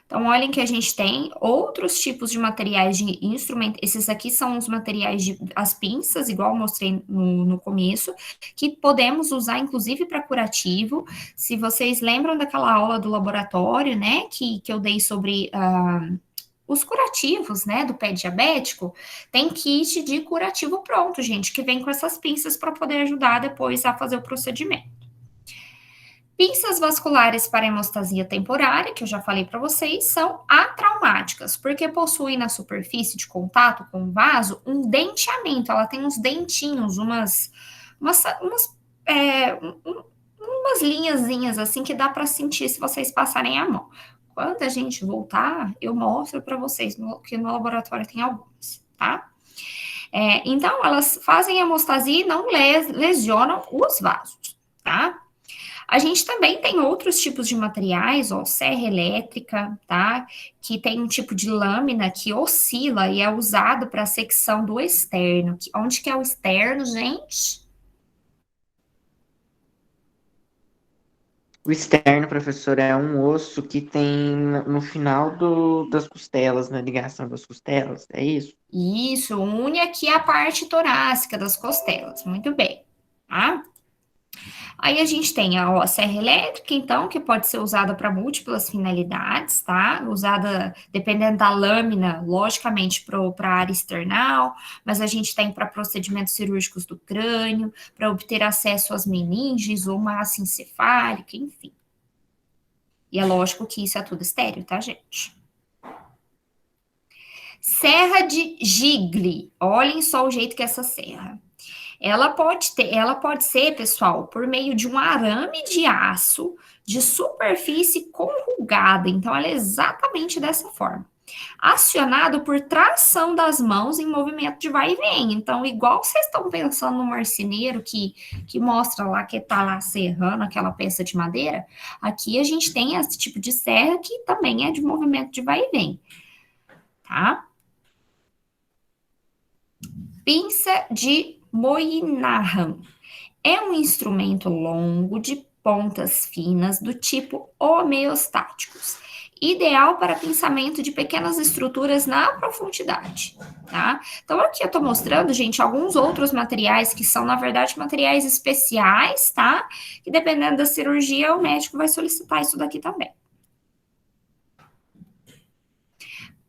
Então, olhem que a gente tem outros tipos de materiais de instrumento. Esses aqui são os materiais as pinças, igual eu mostrei no começo, que podemos usar, inclusive, para curativo. Se vocês lembram daquela aula do laboratório, né, que eu dei sobre os curativos, né, do pé diabético, tem kit de curativo pronto, gente, que vem com essas pinças para poder ajudar depois a fazer o procedimento. Pinças vasculares para hemostasia temporária, que eu já falei para vocês, são atraumáticas, porque possuem na superfície de contato com o vaso um denteamento, ela tem uns dentinhos, umas linhazinhas assim que dá para sentir se vocês passarem a mão. Quando a gente voltar, eu mostro para vocês que no laboratório tem algumas, tá? Então, elas fazem hemostasia e não lesionam os vasos, tá? A gente também tem outros tipos de materiais, ó, serra elétrica, tá? Que tem um tipo de lâmina que oscila e é usado para a secção do externo. Onde que é o externo, gente? O externo, professor, é um osso que tem no final das costelas, na ligação das costelas, é isso? Isso, une aqui a parte torácica das costelas. Muito bem, tá? Aí a gente tem a serra elétrica, então, que pode ser usada para múltiplas finalidades, tá? Usada, dependendo da lâmina, logicamente, para a área external, mas a gente tem para procedimentos cirúrgicos do crânio, para obter acesso às meninges ou massa encefálica, enfim. E é lógico que isso é tudo estéreo, tá, gente? Serra de Gigli. Olhem só o jeito que é essa serra. Ela pode ser, pessoal, por meio de um arame de aço de superfície corrugada. Então, ela é exatamente dessa forma. Acionado por tração das mãos em movimento de vai e vem. Então, igual vocês estão pensando no marceneiro que mostra lá que está lá serrando aquela peça de madeira, aqui a gente tem esse tipo de serra que também é de movimento de vai e vem. Tá? Pinça de Moynihan. É um instrumento longo de pontas finas do tipo homeostáticos, ideal para pinçamento de pequenas estruturas na profundidade, tá? Então, aqui eu tô mostrando, gente, alguns outros materiais que são, na verdade, materiais especiais, tá? Que dependendo da cirurgia, o médico vai solicitar isso daqui também.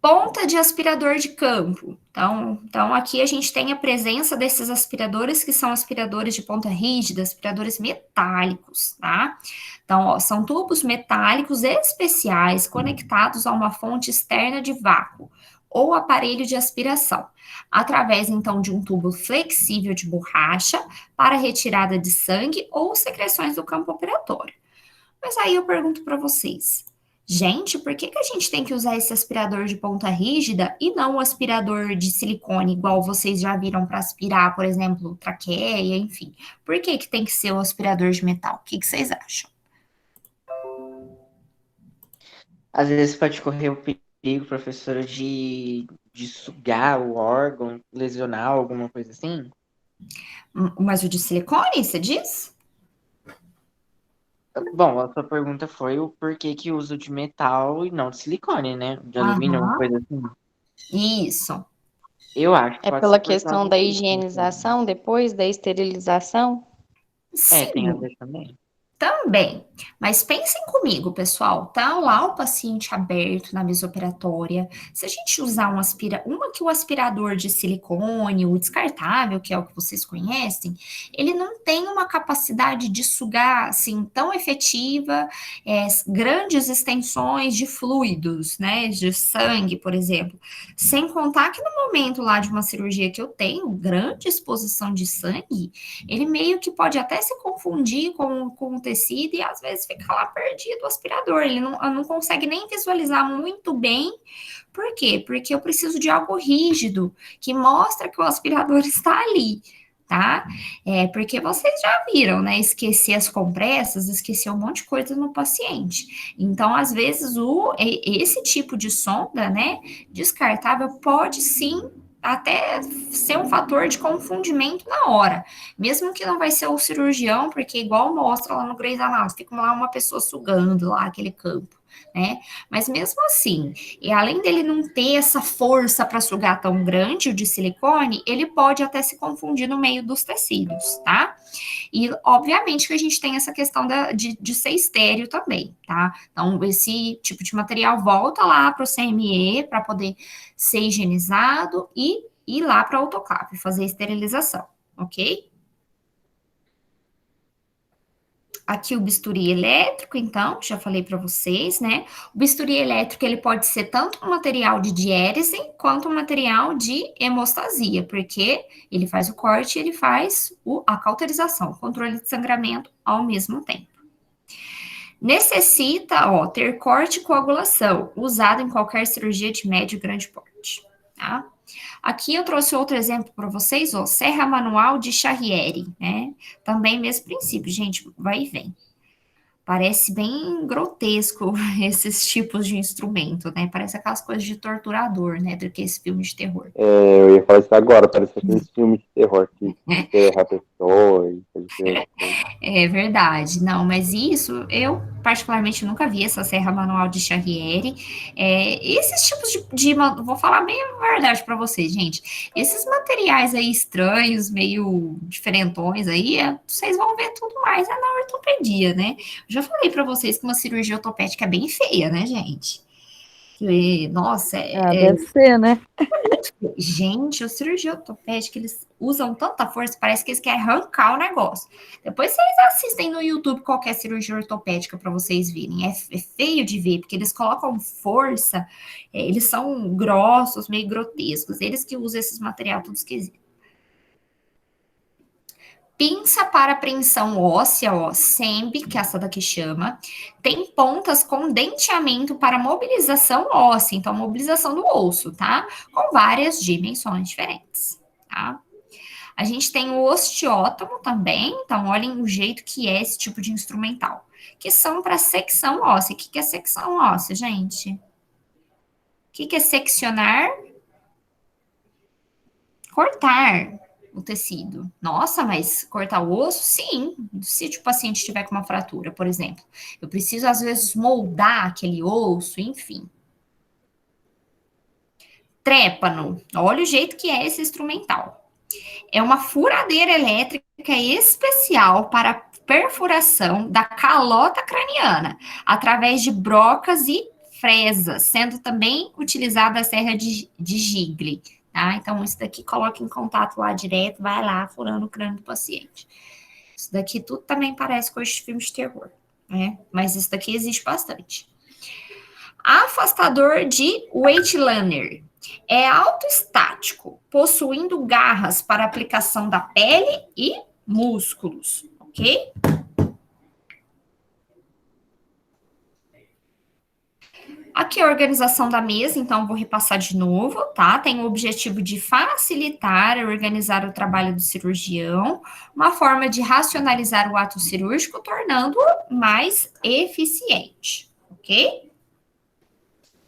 Ponta de aspirador de campo. Então, aqui a gente tem a presença desses aspiradores, que são aspiradores de ponta rígida, aspiradores metálicos, tá? Então, ó, são tubos metálicos especiais conectados a uma fonte externa de vácuo ou aparelho de aspiração, através, então, de um tubo flexível de borracha para retirada de sangue ou secreções do campo operatório. Mas aí eu pergunto para vocês, gente, por que a gente tem que usar esse aspirador de ponta rígida e não o aspirador de silicone, igual vocês já viram para aspirar, por exemplo, traqueia, enfim? Por que tem que ser o aspirador de metal? O que vocês acham? Às vezes pode correr o perigo, professora, de sugar o órgão, lesionar alguma coisa assim? Mas o de silicone, você diz? Bom, a sua pergunta foi o porquê que uso de metal e não de silicone, né? De alumínio, uma coisa assim. Isso. Eu acho que É pode pela ser por questão causa da disso, higienização depois da esterilização? tem a Sim. ver também. Também, mas pensem comigo, pessoal, tá lá o paciente aberto na mesa operatória. Se a gente usar o aspirador de silicone, o descartável, que é o que vocês conhecem, ele não tem uma capacidade de sugar assim tão efetiva, grandes extensões de fluidos, né, de sangue, por exemplo. Sem contar que no momento lá de uma cirurgia que eu tenho, grande exposição de sangue, ele meio que pode até se confundir com o tecido e às vezes fica lá perdido o aspirador. Ele não consegue nem visualizar muito bem. Por quê? Porque eu preciso de algo rígido, que mostra que o aspirador está ali, tá? Porque vocês já viram, né? Esquecer as compressas, esquecer um monte de coisa no paciente. Então, às vezes, esse tipo de sonda, né, descartável pode sim até ser um fator de confundimento na hora. Mesmo que não vai ser o cirurgião, porque igual mostra lá no Grey's Anatomy, fica lá uma pessoa sugando lá aquele campo, né? Mas mesmo assim, e além dele não ter essa força para sugar tão grande, o de silicone, ele pode até se confundir no meio dos tecidos, tá? E, obviamente, que a gente tem essa questão de ser estéreo também, tá? Então, esse tipo de material volta lá para o CME para poder ser higienizado e ir lá para a autoclave, fazer a esterilização, ok? Aqui o bisturi elétrico, então, já falei para vocês, né? O bisturi elétrico, ele pode ser tanto um material de diérese, quanto um material de hemostasia, porque ele faz o corte e ele faz a cauterização, o controle de sangramento ao mesmo tempo. Necessita, ter corte e coagulação, usado em qualquer cirurgia de médio e grande porte, tá? Aqui eu trouxe outro exemplo para vocês, serra manual de Charriere, né? Também mesmo princípio, gente, vai e vem. Parece bem grotesco esses tipos de instrumento, né? Parece aquelas coisas de torturador, né? Do que esse filme de terror. Eu ia falar isso agora, parece aqueles filmes de terror que enterra a pessoa e coisa assim. É verdade, não, mas isso eu particularmente nunca vi essa serra manual de Charriere. Esses tipos vou falar meio a verdade para vocês, gente. Esses materiais aí estranhos, meio diferentões aí, vocês vão ver tudo mais na ortopedia, né? Eu já falei para vocês que uma cirurgia ortopédica é bem feia, né, gente? Nossa, Deve ser, né? gente, o cirurgia ortopédica, eles usam tanta força, parece que eles querem arrancar o negócio. Depois vocês assistem no YouTube qualquer cirurgia ortopédica para vocês verem. É feio de ver, porque eles colocam força, eles são grossos, meio grotescos. Eles que usam esses materiais tudo esquisito. Pinça para apreensão óssea, SEMB, que é essa daqui chama, tem pontas com denteamento para mobilização óssea, então mobilização do osso, tá? Com várias dimensões diferentes, tá? A gente tem o osteótomo também, então olhem o jeito que é esse tipo de instrumental, que são para secção óssea. O que é secção óssea, gente? O que é seccionar? Cortar o tecido. Nossa, mas cortar o osso? Sim. Se o paciente tiver com uma fratura, por exemplo. Eu preciso, às vezes, moldar aquele osso, enfim. Trépano. Olha o jeito que é esse instrumental. É uma furadeira elétrica especial para perfuração da calota craniana, através de brocas e fresas, sendo também utilizada a serra de Gigli. Tá? Então, isso daqui coloca em contato lá direto, vai lá furando o crânio do paciente. Isso daqui tudo também parece coisa de filmes de terror, né? Mas isso daqui existe bastante. Afastador de Weightliner. É autoestático, possuindo garras para aplicação da pele e músculos, ok? Aqui a organização da mesa, então vou repassar de novo, tá? Tem o objetivo de facilitar e organizar o trabalho do cirurgião, uma forma de racionalizar o ato cirúrgico, tornando-o mais eficiente, ok?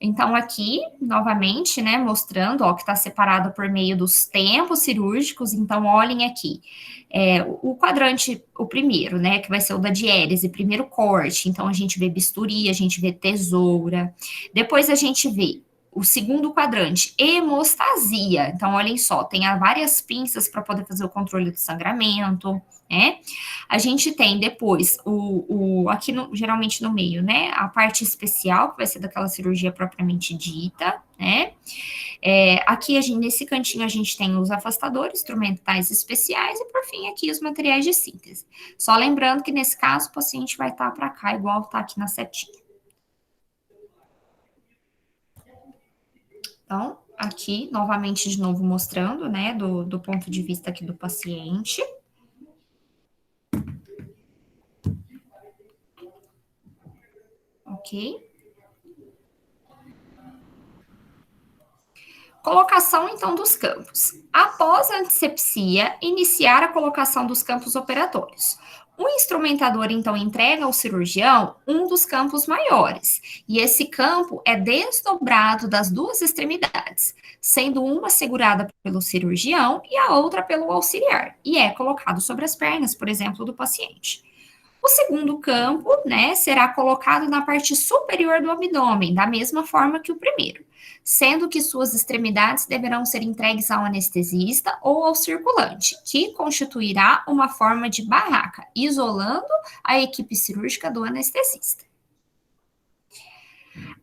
Então, aqui, novamente, né, mostrando, que está separado por meio dos tempos cirúrgicos. Então, olhem aqui, o quadrante, o primeiro, né, que vai ser o da diérese, primeiro corte. Então, a gente vê bisturi, a gente vê tesoura. Depois, a gente vê o segundo quadrante, hemostasia. Então, olhem só, tem várias pinças para poder fazer o controle do sangramento, né? A gente tem depois aqui geralmente no meio, né? A parte especial, que vai ser daquela cirurgia propriamente dita, né? Aqui, nesse cantinho, a gente tem os afastadores, instrumentais especiais, e por fim, aqui os materiais de síntese. Só lembrando que nesse caso, o paciente vai estar para cá, igual está aqui na setinha. Então, aqui, novamente, de novo, mostrando, né, do ponto de vista aqui do paciente. ok? Colocação, então, dos campos. Após a antisepsia, iniciar a colocação dos campos operatórios. O instrumentador, então, entrega ao cirurgião um dos campos maiores, e esse campo é desdobrado das duas extremidades, sendo uma segurada pelo cirurgião e a outra pelo auxiliar, e é colocado sobre as pernas, por exemplo, do paciente. O segundo campo, né, será colocado na parte superior do abdômen, da mesma forma que o primeiro, sendo que suas extremidades deverão ser entregues ao anestesista ou ao circulante, que constituirá uma forma de barraca, isolando a equipe cirúrgica do anestesista.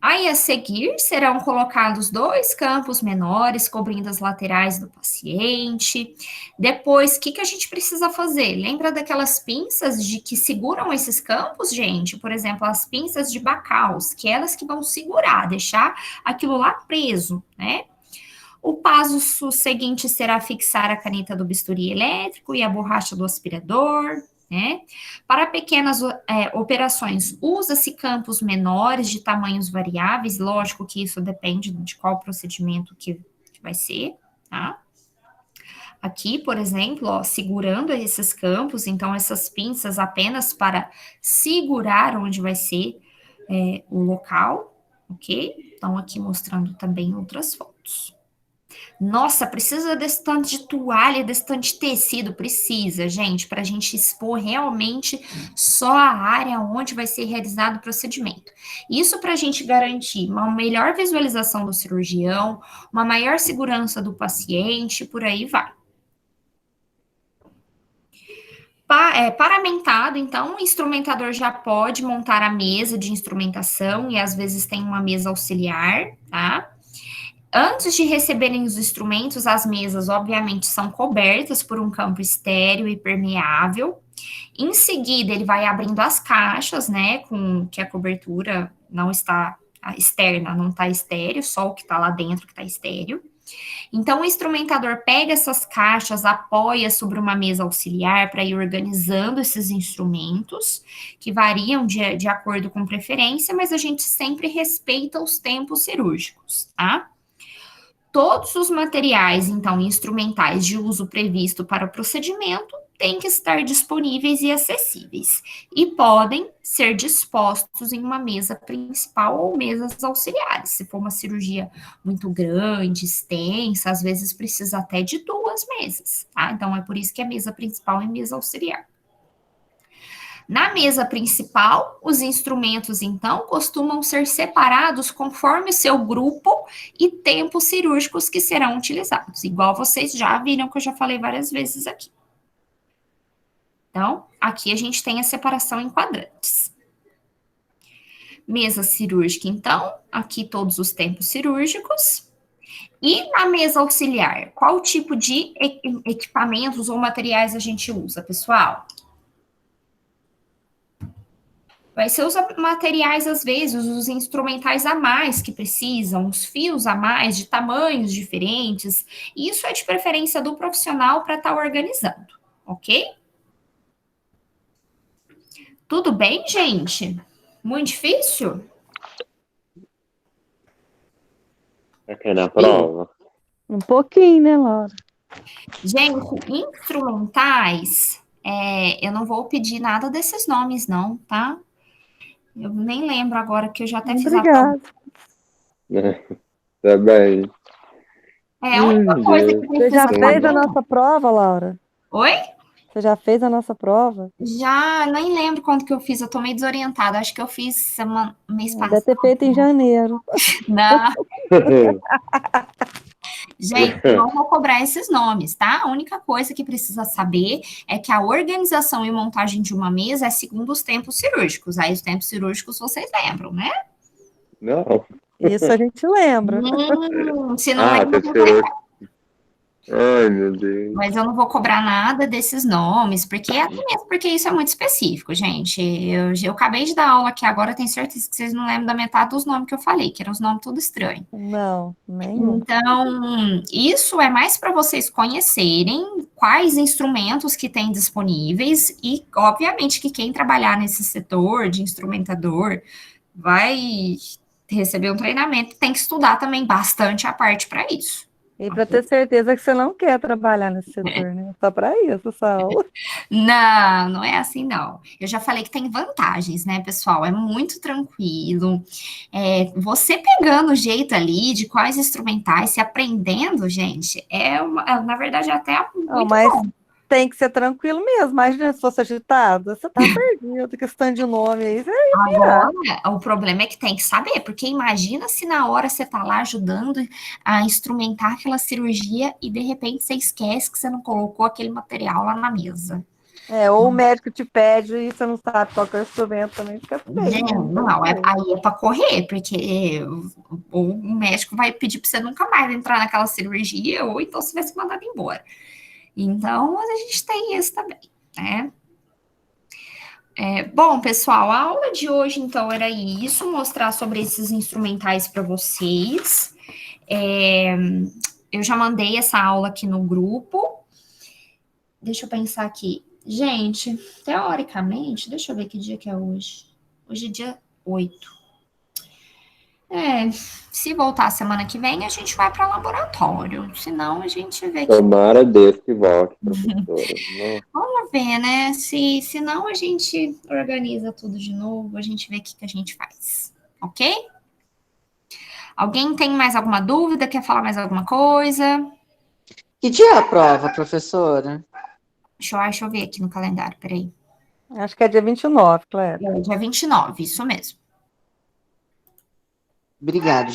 Aí, a seguir, serão colocados 2 campos menores, cobrindo as laterais do paciente. Depois, o que a gente precisa fazer? Lembra daquelas pinças que seguram esses campos, gente? Por exemplo, as pinças de Bacalhau, que elas que vão segurar, deixar aquilo lá preso, né? O passo seguinte será fixar a caneta do bisturi elétrico e a borracha do aspirador, né? Para pequenas operações, usa-se campos menores de tamanhos variáveis, lógico que isso depende de qual procedimento que vai ser, tá? Aqui, por exemplo, ó, segurando esses campos, então essas pinças apenas para segurar onde vai ser o local, ok? Então, aqui mostrando também outras fotos. Nossa, precisa desse tanto de toalha, desse tanto de tecido? Precisa, gente, para a gente expor realmente só a área onde vai ser realizado o procedimento. Isso para a gente garantir uma melhor visualização do cirurgião, uma maior segurança do paciente, por aí vai. Paramentado, então, o instrumentador já pode montar a mesa de instrumentação e às vezes tem uma mesa auxiliar, tá? Antes de receberem os instrumentos, as mesas, obviamente, são cobertas por um campo estéreo e permeável. Em seguida, ele vai abrindo as caixas, né, com que a cobertura não está externa, não está estéreo, só o que está lá dentro que está estéreo. Então, o instrumentador pega essas caixas, apoia sobre uma mesa auxiliar para ir organizando esses instrumentos, que variam de acordo com preferência, mas a gente sempre respeita os tempos cirúrgicos, tá? Todos os materiais, então, instrumentais de uso previsto para o procedimento têm que estar disponíveis e acessíveis e podem ser dispostos em uma mesa principal ou mesas auxiliares. Se for uma cirurgia muito grande, extensa, às vezes precisa até de 2 mesas, tá? Então, é por isso que é mesa principal e mesa auxiliar. Na mesa principal, os instrumentos, então, costumam ser separados conforme seu grupo e tempos cirúrgicos que serão utilizados, igual vocês já viram que eu já falei várias vezes aqui. Então, aqui a gente tem a separação em quadrantes. Mesa cirúrgica, então, aqui todos os tempos cirúrgicos. E na mesa auxiliar, qual tipo de equipamentos ou materiais a gente usa, pessoal? Vai ser os materiais, às vezes, os instrumentais a mais que precisam, os fios a mais, de tamanhos diferentes. Isso é de preferência do profissional para estar organizando, ok? Tudo bem, gente? Muito difícil? Aqui na prova. Um pouquinho, né, Laura? Gente, instrumentais, eu não vou pedir nada desses nomes, não, tá? Eu nem lembro agora, que eu já até fiz a prova. Obrigada. Tá bem. A única coisa que eu Você fiz já a fez a prova... nossa prova, Laura? Oi? Você já fez a nossa prova? Já, nem lembro quando que eu fiz, eu tô meio desorientada. Acho que eu fiz mês passado. Deve ter feito em janeiro. Não. Gente, não vou cobrar esses nomes, tá? A única coisa que precisa saber é que a organização e montagem de uma mesa é segundo os tempos cirúrgicos. Aí os tempos cirúrgicos vocês lembram, né? Não. Isso a gente lembra. Se não lembra, tempo cirúrgico. Ai, meu Deus. mas eu não vou cobrar nada desses nomes, porque até mesmo porque isso é muito específico, gente. Eu acabei de dar aula aqui agora, tenho certeza que vocês não lembram da metade dos nomes que eu falei, que eram os nomes tudo estranhos. Não, nenhum. Então, isso é mais para vocês conhecerem quais instrumentos que tem disponíveis e, obviamente, que quem trabalhar nesse setor de instrumentador vai receber um treinamento, tem que estudar também bastante a parte para isso. E para ter certeza que você não quer trabalhar nesse setor, né? Só para isso, essa aula. Não, não é assim, não. Eu já falei que tem vantagens, né, pessoal? É muito tranquilo. Você pegando o jeito ali de quais instrumentais, se aprendendo, gente, na verdade, é até Não, muito mas bom. tem que ser tranquilo mesmo. Imagina se fosse agitado, você tá perdido, questão de nome aí. Você ia pirar. Agora, o problema é que tem que saber, porque imagina se na hora você tá lá ajudando a instrumentar aquela cirurgia e de repente você esquece que você não colocou aquele material lá na mesa. Ou o médico te pede e você não sabe qual que é o instrumento, também fica feio, né? Não, aí é para correr, porque ou o médico vai pedir para você nunca mais entrar naquela cirurgia, ou então você vai ser mandado embora. Então, a gente tem isso também, né? Bom, pessoal, a aula de hoje, então, era isso, mostrar sobre esses instrumentais para vocês. Eu já mandei essa aula aqui no grupo. Deixa eu pensar aqui. Gente, teoricamente, deixa eu ver que dia que é hoje. Hoje é dia 8. Se voltar semana que vem, a gente vai para laboratório. Senão, a gente vê que. Tomara Deus que volte, professora. Nossa. Vamos ver, né? Se não, a gente organiza tudo de novo, a gente vê o que a gente faz. Ok? Alguém tem mais alguma dúvida? Quer falar mais alguma coisa? Que dia é a prova, professora? Deixa eu ver aqui no calendário, peraí. Acho que é dia 29, Cléber. Dia 29, isso mesmo. Obrigado,